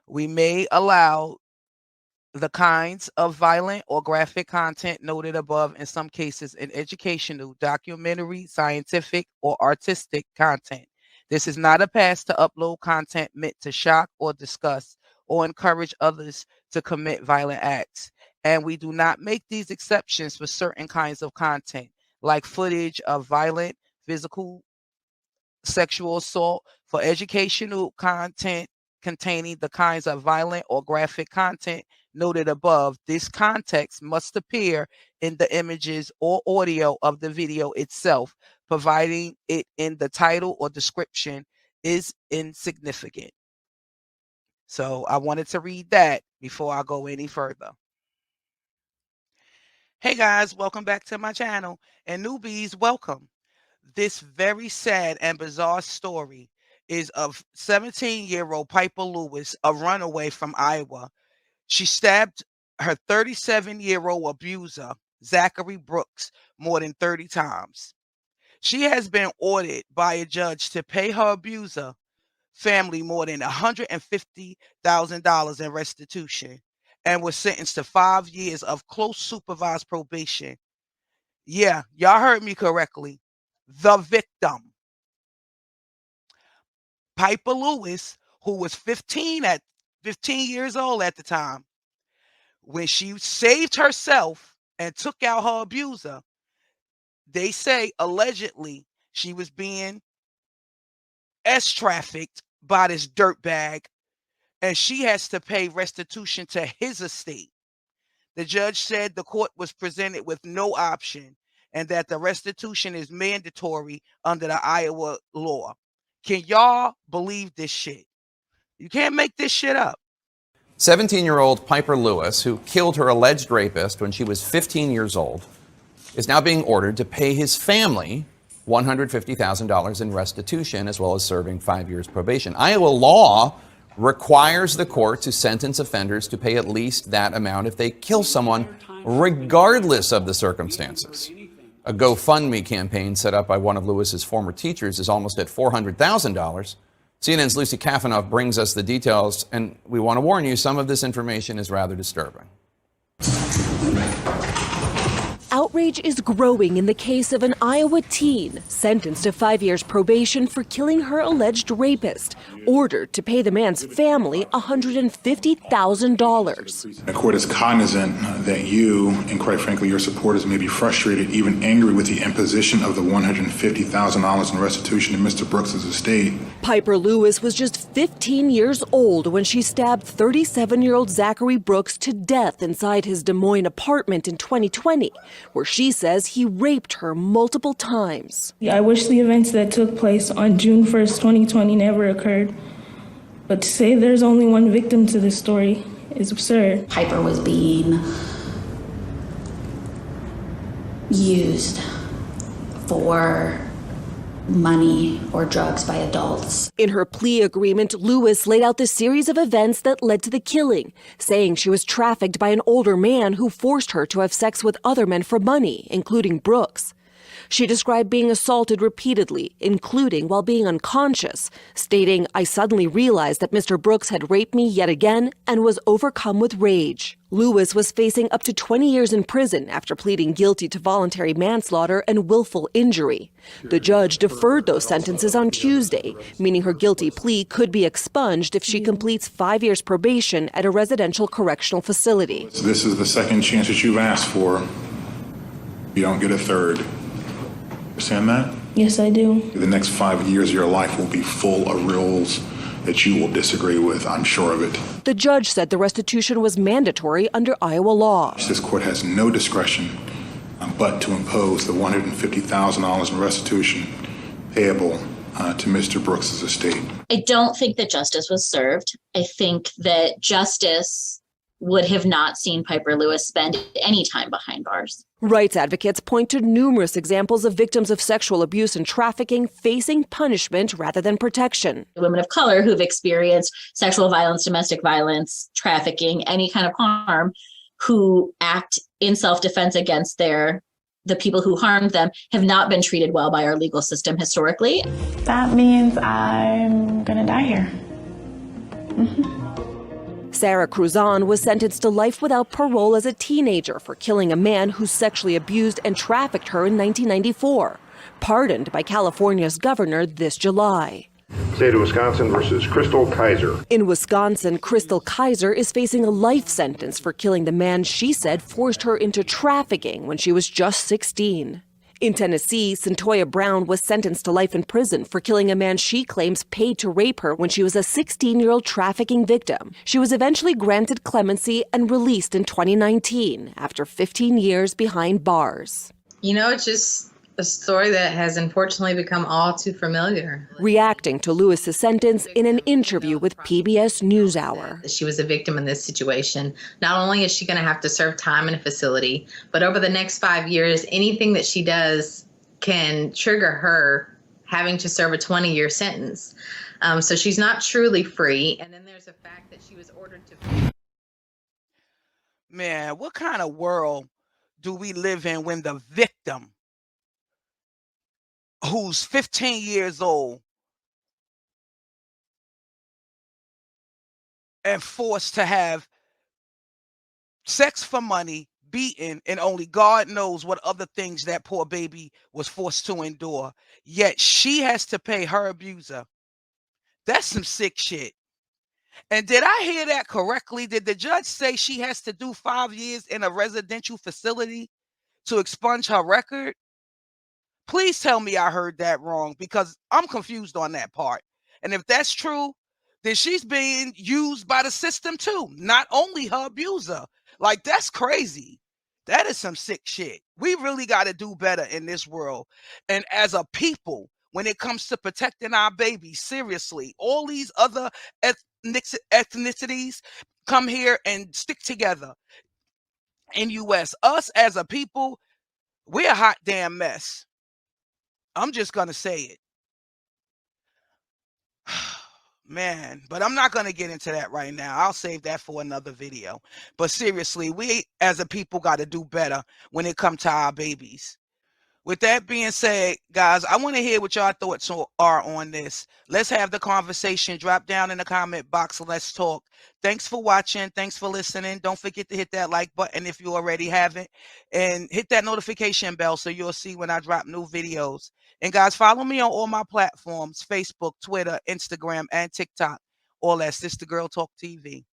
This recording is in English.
We may allow the kinds of violent or graphic content noted above in some cases in educational, documentary, scientific, or artistic content. This is not a pass to upload content meant to shock or disgust or encourage others to commit violent acts. And we do not make these exceptions for certain kinds of content, like footage of violent, physical, sexual assault. For educational content containing the kinds of violent or graphic content noted above, this context must appear in the images or audio of the video itself. Providing it in the title or description is insignificant. So I wanted to read that before I go any further. Hey guys, welcome back to my channel, and newbies, welcome. This very sad and bizarre story is of 17-year-old Pieper Lewis, a runaway from Iowa. She stabbed her 37-year-old abuser, Zachary Brooks, more than 30 times. She has been ordered by a judge to pay her abuser family more than $150,000 in restitution and was sentenced to 5 years of close supervised probation. Yeah, y'all heard me correctly. The victim, Pieper Lewis, who was 15 years old at the time, when she saved herself and took out her abuser, they say allegedly she was being trafficked by this dirtbag, and she has to pay restitution to his estate. The judge said the court was presented with no option and that the restitution is mandatory under the Iowa law. Can y'all believe this shit? You can't make this shit up. 17-year-old Pieper Lewis, who killed her alleged rapist when she was 15 years old, is now being ordered to pay his family $150,000 in restitution, as well as serving 5 years probation. Iowa law requires the court to sentence offenders to pay at least that amount if they kill someone, regardless of the circumstances. A GoFundMe campaign set up by one of Lewis's former teachers is almost at $400,000. CNN's Lucy Kafanoff brings us the details, and we want to warn you, some of this information is rather disturbing. Outrage is growing in the case of an Iowa teen sentenced to 5 years probation for killing her alleged rapist, ordered to pay the man's family $150,000. The court is cognizant that you, and quite frankly your supporters, may be frustrated, even angry with the imposition of the $150,000 in restitution to Mr. Brooks' estate. Pieper Lewis was just 15 years old when she stabbed 37-year-old Zachary Brooks to death inside his Des Moines apartment in 2020. Where she says he raped her multiple times. I wish the events that took place on June 1st, 2020 never occurred. But to say there's only one victim to this story is absurd. Pieper was being used for money or drugs by adults. In her plea agreement, Lewis laid out the series of events that led to the killing, saying she was trafficked by an older man who forced her to have sex with other men for money, including Brooks. She described being assaulted repeatedly, including while being unconscious, stating, "I suddenly realized that Mr. Brooks had raped me yet again and was overcome with rage." Lewis was facing up to 20 years in prison after pleading guilty to voluntary manslaughter and willful injury. The judge deferred those sentences on Tuesday, meaning her guilty plea could be expunged if she completes 5 years probation at a residential correctional facility. This is the second chance that you've asked for. You don't get a third. Understand that? Yes, I do. The next 5 years of your life will be full of rules that you will disagree with, I'm sure of it. The judge said the restitution was mandatory under Iowa law. This court has no discretion but to impose the $150,000 in restitution payable to Mr. Brooks' estate. I don't think that justice was served. I think that justice would have not seen Pieper Lewis spend any time behind bars. Rights advocates point to numerous examples of victims of sexual abuse and trafficking facing punishment rather than protection. Women of color who've experienced sexual violence, domestic violence, trafficking, any kind of harm, who act in self-defense against the people who harmed them, have not been treated well by our legal system historically. That means I'm gonna die here. Sarah Cruzan was sentenced to life without parole as a teenager for killing a man who sexually abused and trafficked her in 1994, pardoned by California's governor this July. State of Wisconsin versus Crystal Kaiser. In Wisconsin, Crystal Kaiser is facing a life sentence for killing the man she said forced her into trafficking when she was just 16. In Tennessee, Centoya Brown was sentenced to life in prison for killing a man she claims paid to rape her when she was a 16-year-old trafficking victim. She was eventually granted clemency and released in 2019 after 15 years behind bars. You know, it's just a story that has unfortunately become all too familiar. Reacting to Lewis's sentence in an interview with PBS NewsHour. She was a victim in this situation. Not only is she going to have to serve time in a facility, but over the next 5 years, anything that she does can trigger her having to serve a 20-year sentence. So she's not truly free. And then there's the fact that she was ordered to... Man, what kind of world do we live in when the victim, who's 15 years old and forced to have sex for money, beaten, and only God knows what other things that poor baby was forced to endure, yet she has to pay her abuser? That's some sick shit. And did I hear that correctly? Did the judge say she has to do 5 years in a residential facility to expunge her record? Please tell me I heard that wrong, because I'm confused on that part. And if that's true, then she's being used by the system too, not only her abuser. Like, that's crazy. That is some sick shit. We really got to do better in this world. And as a people, when it comes to protecting our babies, seriously, all these other ethnicities come here and stick together. In US, us as a people, we're a hot damn mess. I'm just going to say it. Man, but I'm not going to get into that right now. I'll save that for another video. But seriously, we as a people got to do better when it comes to our babies. With that being said, guys, I want to hear what y'all thoughts are on this. Let's have the conversation. Drop down in the comment box. Let's talk. Thanks for watching. Thanks for listening. Don't forget to hit that like button if you already haven't. And hit that notification bell so you'll see when I drop new videos. And guys, follow me on all my platforms: Facebook, Twitter, Instagram, and TikTok. All at Sister Girl Talk TV.